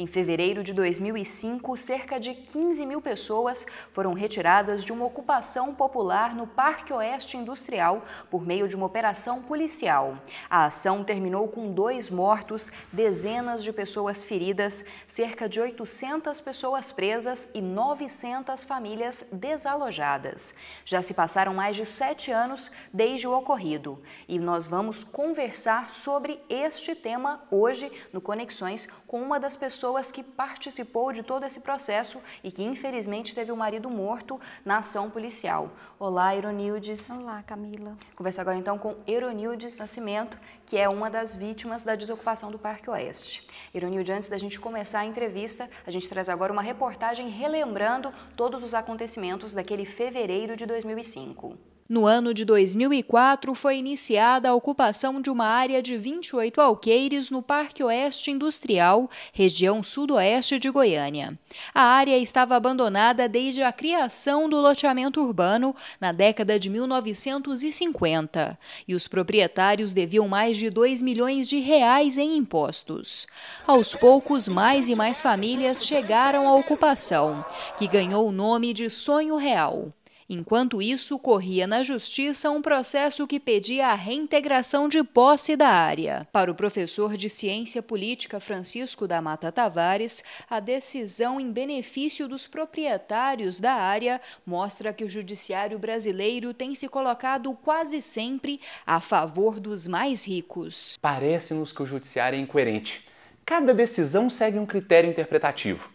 Em fevereiro de 2005, cerca de 15 mil pessoas foram retiradas de uma ocupação popular no Parque Oeste Industrial por meio de uma operação policial. A ação terminou com 2 mortos, dezenas de pessoas feridas, cerca de 800 pessoas presas e 900 famílias desalojadas. Já se passaram mais de 7 anos desde o ocorrido e nós vamos conversar sobre este tema hoje no Conexões com uma das pessoas que participou de todo esse processo e que infelizmente teve o marido morto na ação policial. Olá, Ironildes. Olá, Camila. Conversa agora então com Ironildes Nascimento, que é uma das vítimas da desocupação do Parque Oeste. Ironildes, antes da gente começar a entrevista, a gente traz agora uma reportagem relembrando todos os acontecimentos daquele fevereiro de 2005. No ano de 2004, foi iniciada a ocupação de uma área de 28 alqueires no Parque Oeste Industrial, região sudoeste de Goiânia. A área estava abandonada desde a criação do loteamento urbano na década de 1950 e os proprietários deviam mais de 2 milhões de reais em impostos. Aos poucos, mais e mais famílias chegaram à ocupação, que ganhou o nome de Sonho Real. Enquanto isso, corria na Justiça um processo que pedia a reintegração de posse da área. Para o professor de Ciência Política Francisco da Mata Tavares, a decisão em benefício dos proprietários da área mostra que o judiciário brasileiro tem se colocado quase sempre a favor dos mais ricos. Parece-nos que o judiciário é incoerente. Cada decisão segue um critério interpretativo.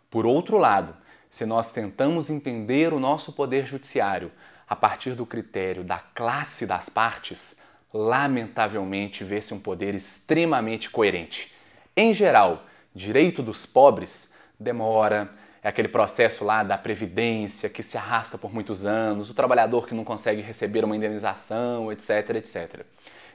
Por outro lado, se nós tentamos entender o nosso poder judiciário a partir do critério da classe das partes, lamentavelmente vê-se um poder extremamente coerente. Em geral, direito dos pobres demora, é aquele processo lá da Previdência que se arrasta por muitos anos, o trabalhador que não consegue receber uma indenização, etc, etc.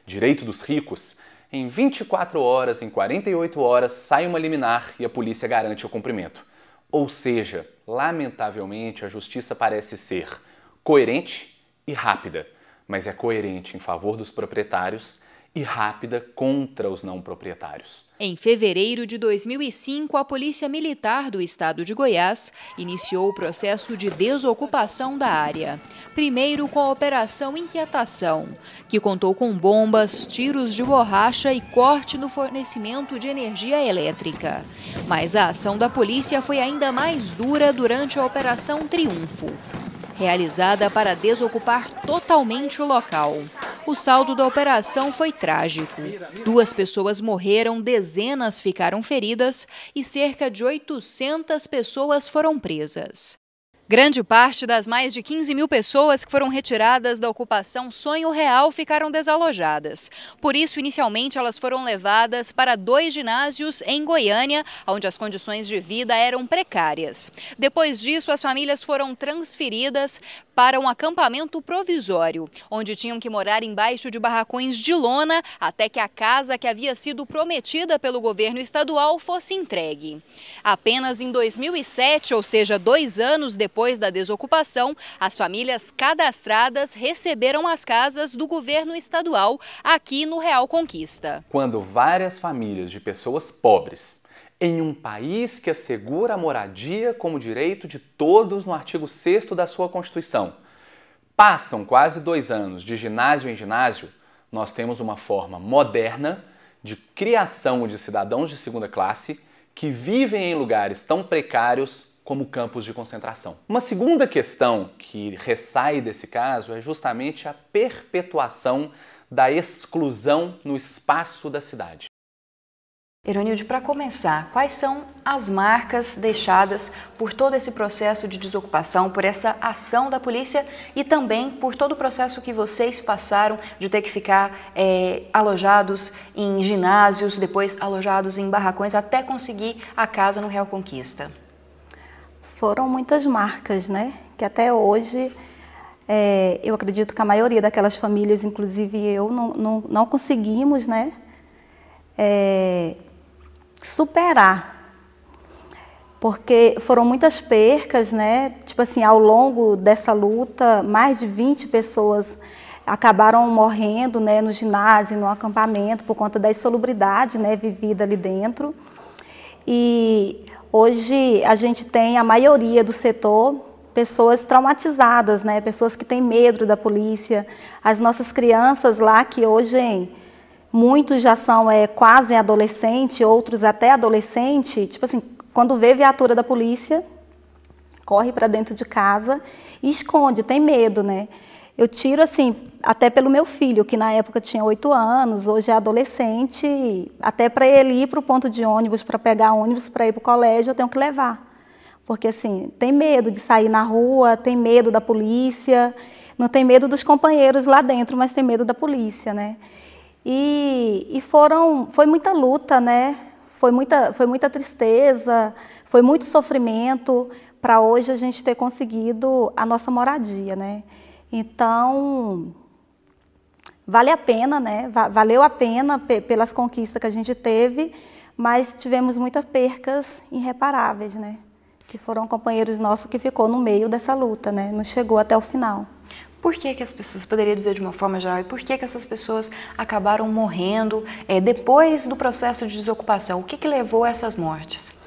Direito dos ricos, em 24 horas, em 48 horas, sai uma liminar e a polícia garante o cumprimento. Ou seja, lamentavelmente, a justiça parece ser coerente e rápida, mas é coerente em favor dos proprietários e rápida contra os não proprietários. Em fevereiro de 2005, a Polícia Militar do Estado de Goiás iniciou o processo de desocupação da área. Primeiro com a Operação Inquietação, que contou com bombas, tiros de borracha e corte no fornecimento de energia elétrica. Mas a ação da polícia foi ainda mais dura durante a Operação Triunfo, realizada para desocupar totalmente o local. O saldo da operação foi trágico. 2 pessoas morreram, dezenas ficaram feridas e cerca de 800 pessoas foram presas. Grande parte das mais de 15 mil pessoas que foram retiradas da ocupação Sonho Real ficaram desalojadas. Por isso, inicialmente, elas foram levadas para 2 ginásios em Goiânia, onde as condições de vida eram precárias. Depois disso, as famílias foram transferidas para um acampamento provisório, onde tinham que morar embaixo de barracões de lona até que a casa que havia sido prometida pelo governo estadual fosse entregue. Apenas em 2007, ou seja, 2 anos depois da desocupação, as famílias cadastradas receberam as casas do governo estadual aqui no Real Conquista. Quando várias famílias de pessoas pobres, em um país que assegura a moradia como direito de todos no artigo 6º da sua Constituição, passam quase 2 anos de ginásio em ginásio, nós temos uma forma moderna de criação de cidadãos de segunda classe que vivem em lugares tão precários como campos de concentração. Uma segunda questão que ressai desse caso é justamente a perpetuação da exclusão no espaço da cidade. Ironilde, para começar, quais são as marcas deixadas por todo esse processo de desocupação, por essa ação da polícia e também por todo o processo que vocês passaram de ter que ficar alojados em ginásios, depois alojados em barracões, até conseguir a casa no Real Conquista? Foram muitas marcas, né? Que até hoje eu acredito que a maioria daquelas famílias, inclusive eu, não conseguimos, né? Superar, porque foram muitas percas, né? Tipo assim, ao longo dessa luta, mais de 20 pessoas acabaram morrendo, né, no ginásio, no acampamento, por conta da insalubridade, né, vivida ali dentro. E hoje a gente tem a maioria do setor pessoas traumatizadas, né? Pessoas que têm medo da polícia. As nossas crianças lá, que hoje muitos já são quase adolescente, outros até adolescente, tipo assim, quando vê viatura da polícia, corre para dentro de casa e esconde, tem medo, né? Eu tiro assim, até pelo meu filho, que na época tinha 8 anos, hoje é adolescente, até para ele ir para o ponto de ônibus, para pegar ônibus, para ir para o colégio, eu tenho que levar. Porque assim, tem medo de sair na rua, tem medo da polícia, não tem medo dos companheiros lá dentro, mas tem medo da polícia, né? E foi muita luta, né? Foi muita tristeza, foi muito sofrimento para hoje a gente ter conseguido a nossa moradia, né? Então, vale a pena, né? Valeu a pena pelas conquistas que a gente teve, mas tivemos muitas percas irreparáveis, né? Que foram companheiros nossos que ficou no meio dessa luta, né? Não chegou até o final. Por que as pessoas, poderia dizer de uma forma geral, e por que essas pessoas acabaram morrendo depois do processo de desocupação? O que levou a essas mortes?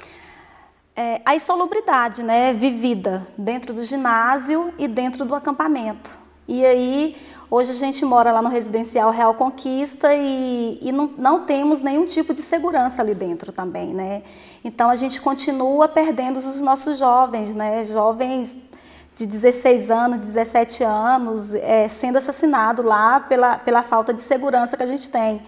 A insalubridade, né, vivida dentro do ginásio e dentro do acampamento. E aí, hoje a gente mora lá no Residencial Real Conquista e não temos nenhum tipo de segurança ali dentro também, né? Então a gente continua perdendo os nossos jovens, né? Jovens de 16 anos, 17 anos, sendo assassinados lá pela falta de segurança que a gente tem.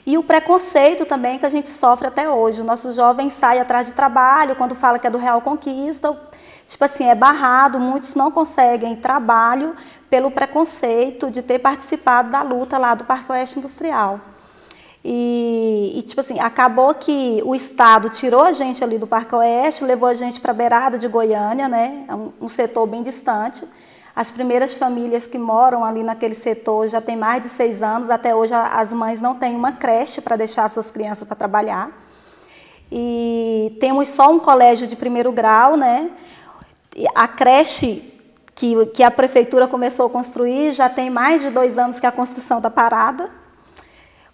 E o preconceito também que a gente sofre até hoje. O nosso jovem sai atrás de trabalho, quando fala que é do Real Conquista, tipo assim, é barrado, muitos não conseguem trabalho pelo preconceito de ter participado da luta lá do Parque Oeste Industrial. E tipo assim, acabou que o Estado tirou a gente ali do Parque Oeste, levou a gente para a beirada de Goiânia, né? Um setor bem distante. As primeiras famílias que moram ali naquele setor já tem mais de 6 anos, até hoje as mães não têm uma creche para deixar suas crianças para trabalhar. E temos só um colégio de 1º grau, né? A creche que a prefeitura começou a construir já tem mais de 2 anos que a construção está parada.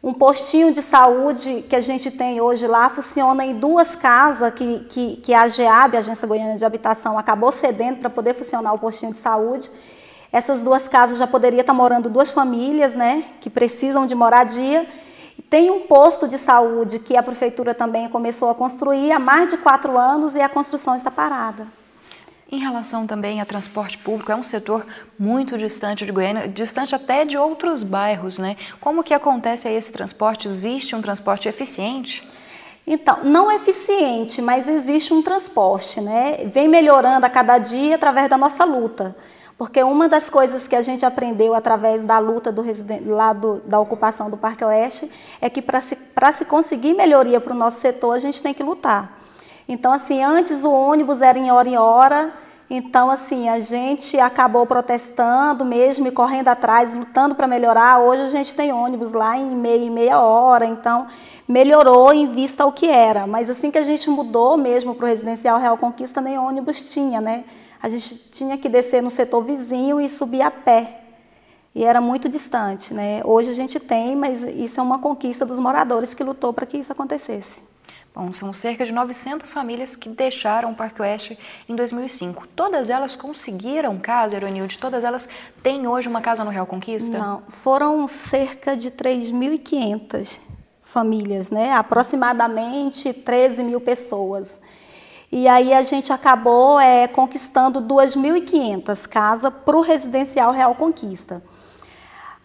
Um postinho de saúde que a gente tem hoje lá funciona em 2 casas que a AGEAB, a Agência Goiana de Habitação, acabou cedendo para poder funcionar o postinho de saúde. Essas 2 casas já poderia estar morando 2 famílias, né, que precisam de moradia. E tem um posto de saúde que a prefeitura também começou a construir há mais de 4 anos e a construção está parada. Em relação também a transporte público, é um setor muito distante de Goiânia, distante até de outros bairros, né? Como que acontece aí esse transporte? Existe um transporte eficiente? Então, não eficiente, mas existe um transporte, né? Vem melhorando a cada dia através da nossa luta. Porque uma das coisas que a gente aprendeu através da luta da ocupação do Parque Oeste é que para se conseguir melhoria para o nosso setor, a gente tem que lutar. Então, assim, antes o ônibus era em hora, então, assim, a gente acabou protestando mesmo e correndo atrás, lutando para melhorar. Hoje a gente tem ônibus lá em meia hora, então melhorou em vista ao que era. Mas assim que a gente mudou mesmo para o Residencial Real Conquista, nem ônibus tinha, né? A gente tinha que descer no setor vizinho e subir a pé. E era muito distante, né? Hoje a gente tem, mas isso é uma conquista dos moradores que lutou para que isso acontecesse. Bom, são cerca de 900 famílias que deixaram o Parque Oeste em 2005. Todas elas conseguiram casa, Eronilde? Todas elas têm hoje uma casa no Real Conquista? Não, foram cerca de 3.500 famílias, né? Aproximadamente 13.000 pessoas. E aí a gente acabou conquistando 2.500 casas para o Residencial Real Conquista.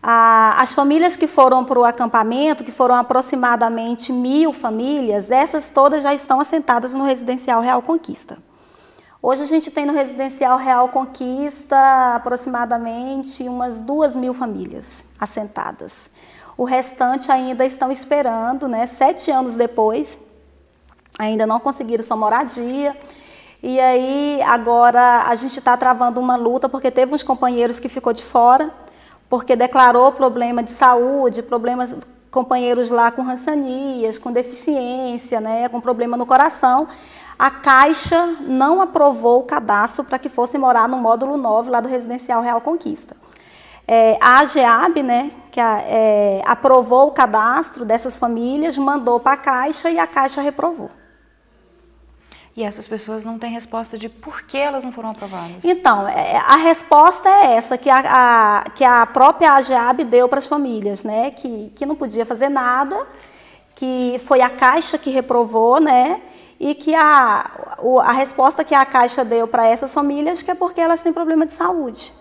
As famílias que foram para o acampamento, que foram aproximadamente 1.000 famílias, essas todas já estão assentadas no Residencial Real Conquista. Hoje a gente tem no Residencial Real Conquista aproximadamente umas 2.000 famílias assentadas. O restante ainda estão esperando, né, 7 anos depois, ainda não conseguiram sua moradia. E aí agora a gente está travando uma luta porque teve uns companheiros que ficou de fora, porque declarou problema de saúde, companheiros lá com rancenias, com deficiência, né, com problema no coração. A Caixa não aprovou o cadastro para que fossem morar no módulo 9 lá do Residencial Real Conquista. A AGEAB, né, que aprovou o cadastro dessas famílias, mandou para a Caixa e a Caixa reprovou. E essas pessoas não têm resposta de por que elas não foram aprovadas? Então, a resposta é essa, que a própria AGEAB deu para as famílias, né? Que não podia fazer nada, que foi a Caixa que reprovou, né? E que a resposta que a Caixa deu para essas famílias que é porque elas têm problema de saúde.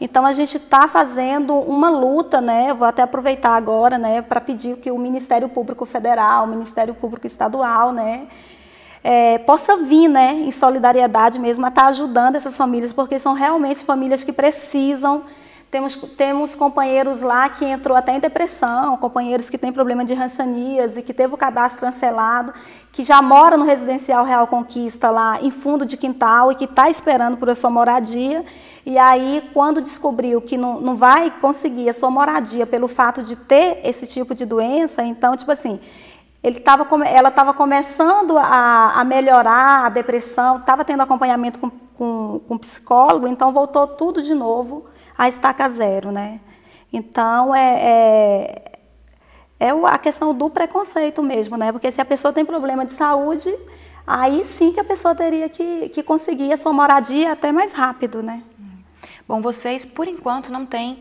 Então, a gente está fazendo uma luta, né? Eu vou até aproveitar agora, né? Para pedir que o Ministério Público Federal, o Ministério Público Estadual, né? Possa vir, né, em solidariedade mesmo, a estar ajudando essas famílias, porque são realmente famílias que precisam. Temos companheiros lá que entrou até em depressão, companheiros que têm problema de hanseníase, que teve o cadastro cancelado, que já mora no residencial Real Conquista lá em fundo de quintal e que está esperando por a sua moradia. E aí, quando descobriu que não vai conseguir a sua moradia pelo fato de ter esse tipo de doença, então, tipo assim, ela estava começando a melhorar a depressão, estava tendo acompanhamento com psicólogo, então voltou tudo de novo a estaca zero, né? Então, a questão do preconceito mesmo, né? Porque se a pessoa tem problema de saúde, aí sim que a pessoa teria que conseguir a sua moradia até mais rápido, né? Bom, vocês, por enquanto, não têm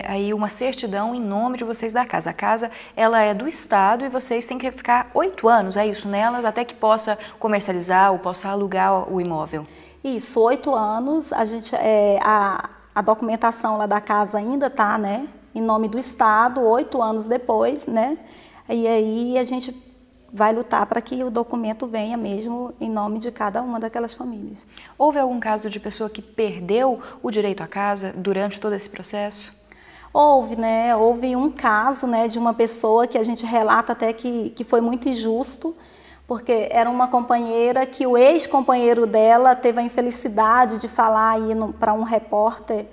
aí uma certidão em nome de vocês da casa. A casa, ela é do Estado e vocês têm que ficar 8 anos, é isso, nelas, até que possa comercializar ou possa alugar o imóvel. Isso, 8 anos, a documentação lá da casa ainda está, né, em nome do Estado, 8 anos depois, né, e aí a gente vai lutar para que o documento venha mesmo em nome de cada uma daquelas famílias. Houve algum caso de pessoa que perdeu o direito à casa durante todo esse processo? Houve, né? Houve um caso, né, de uma pessoa que a gente relata até que foi muito injusto, porque era uma companheira que o ex-companheiro dela teve a infelicidade de falar aí para um repórter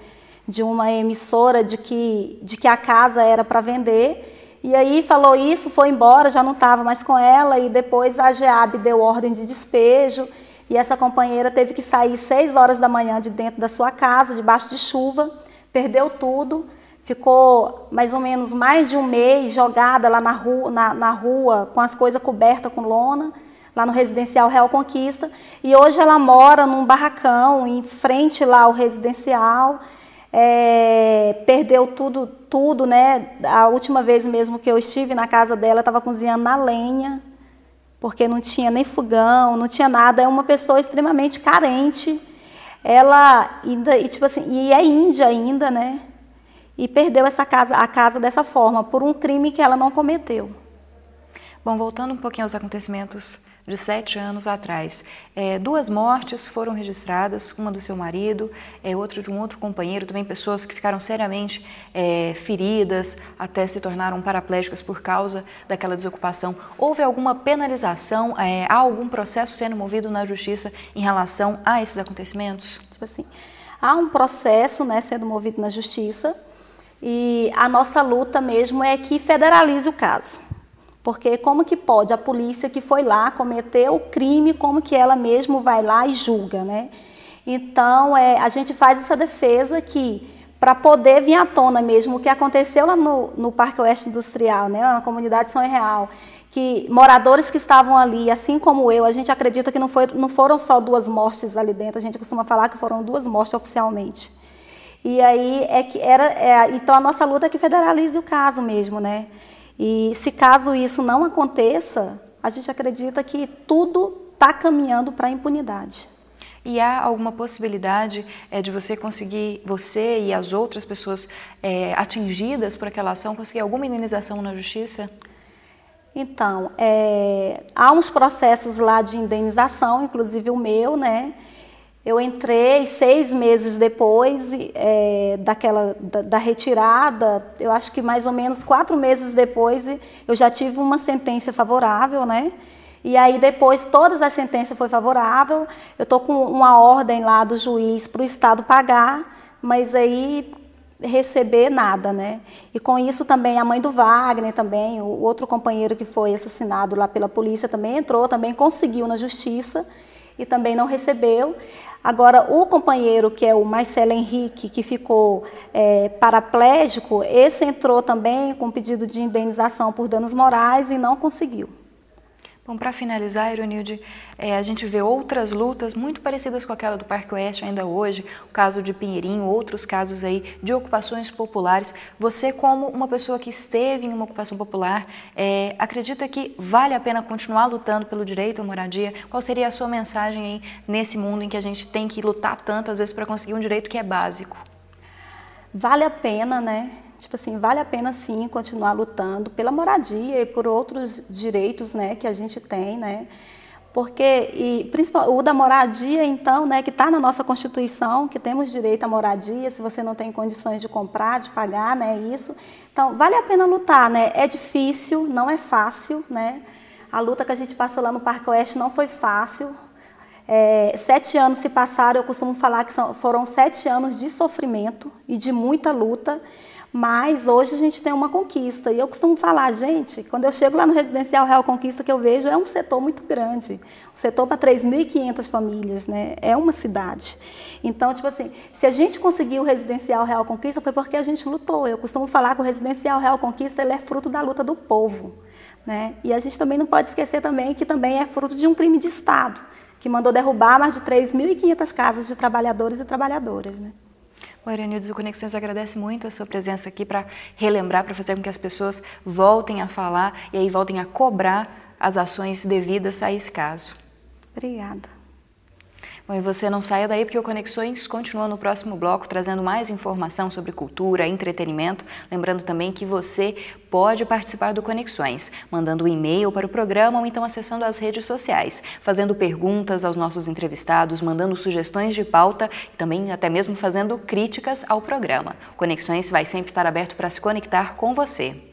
de uma emissora de que a casa era para vender. E aí falou isso, foi embora, já não estava mais com ela, e depois a AGEAB deu ordem de despejo, e essa companheira teve que sair 6 horas da manhã de dentro da sua casa, debaixo de chuva, perdeu tudo, ficou mais ou menos mais de um mês jogada lá na rua com as coisas cobertas com lona, lá no residencial Real Conquista, e hoje ela mora num barracão, em frente lá ao residencial. Perdeu tudo, né? A última vez mesmo que eu estive na casa dela, estava cozinhando na lenha, porque não tinha nem fogão, não tinha nada. É uma pessoa extremamente carente. Ela ainda, tipo assim, e é índia ainda, né? E perdeu a casa dessa forma, por um crime que ela não cometeu. Bom, voltando um pouquinho aos acontecimentos de 7 anos atrás, 2 mortes foram registradas, uma do seu marido, outra de um outro companheiro, também pessoas que ficaram seriamente feridas, até se tornaram paraplégicas por causa daquela desocupação. Houve alguma penalização, há algum processo sendo movido na justiça em relação a esses acontecimentos? Tipo assim, há um processo, né, sendo movido na justiça, e a nossa luta mesmo é que federalize o caso. Porque como que pode a polícia que foi lá cometer o crime, como que ela mesmo vai lá e julga, né? Então, a gente faz essa defesa aqui para poder vir à tona mesmo o que aconteceu lá no Parque Oeste Industrial, né? Na comunidade São Real, que moradores que estavam ali, assim como eu, a gente acredita que não foram só 2 mortes ali dentro, a gente costuma falar que foram 2 mortes oficialmente. E aí, então a nossa luta é que federalize o caso mesmo, né? E se caso isso não aconteça, a gente acredita que tudo está caminhando para a impunidade. E há alguma possibilidade de você conseguir, você e as outras pessoas atingidas por aquela ação, conseguir alguma indenização na justiça? Então, há uns processos lá de indenização, inclusive o meu, né? Eu entrei 6 meses depois da retirada, eu acho que mais ou menos 4 meses depois eu já tive uma sentença favorável, né? E aí depois todas as sentenças foram favoráveis, eu estou com uma ordem lá do juiz para o Estado pagar, mas aí receber nada, né? E com isso também a mãe do Wagner, também, o outro companheiro que foi assassinado lá pela polícia também entrou, também conseguiu na justiça e também não recebeu. Agora, o companheiro, que é o Marcelo Henrique, que ficou paraplégico, esse entrou também com pedido de indenização por danos morais e não conseguiu. Bom, para finalizar, Ironilde, a gente vê outras lutas muito parecidas com aquela do Parque Oeste ainda hoje, o caso de Pinheirinho, outros casos aí de ocupações populares. Você, como uma pessoa que esteve em uma ocupação popular, acredita que vale a pena continuar lutando pelo direito à moradia? Qual seria a sua mensagem aí nesse mundo em que a gente tem que lutar tanto, às vezes, para conseguir um direito que é básico? Vale a pena, né? Tipo assim, vale a pena sim continuar lutando pela moradia e por outros direitos, né, que a gente tem, né? Porque, principalmente o da moradia, então, né, que está na nossa Constituição, que temos direito à moradia, se você não tem condições de comprar, de pagar, né, isso. Então, vale a pena lutar, né? É difícil, não é fácil, né? A luta que a gente passou lá no Parque Oeste não foi fácil. 7 anos se passaram, eu costumo falar que foram 7 anos de sofrimento e de muita luta. Mas hoje a gente tem uma conquista, e eu costumo falar, gente, quando eu chego lá no Residencial Real Conquista, que eu vejo, é um setor muito grande, um setor para 3.500 famílias, né? É uma cidade. Então, tipo assim, se a gente conseguiu o Residencial Real Conquista, foi porque a gente lutou. Eu costumo falar que o Residencial Real Conquista, ele é fruto da luta do povo, né? E a gente também não pode esquecer também que também é fruto de um crime de Estado, que mandou derrubar mais de 3.500 casas de trabalhadores e trabalhadoras, né? O Ironilde, o Conexões agradece muito a sua presença aqui para relembrar, para fazer com que as pessoas voltem a falar e aí voltem a cobrar as ações devidas a esse caso. Obrigada. Bom, e você não saia daí, porque o Conexões continua no próximo bloco trazendo mais informação sobre cultura, entretenimento. Lembrando também que você pode participar do Conexões, mandando um e-mail para o programa ou então acessando as redes sociais, fazendo perguntas aos nossos entrevistados, mandando sugestões de pauta e também até mesmo fazendo críticas ao programa. O Conexões vai sempre estar aberto para se conectar com você.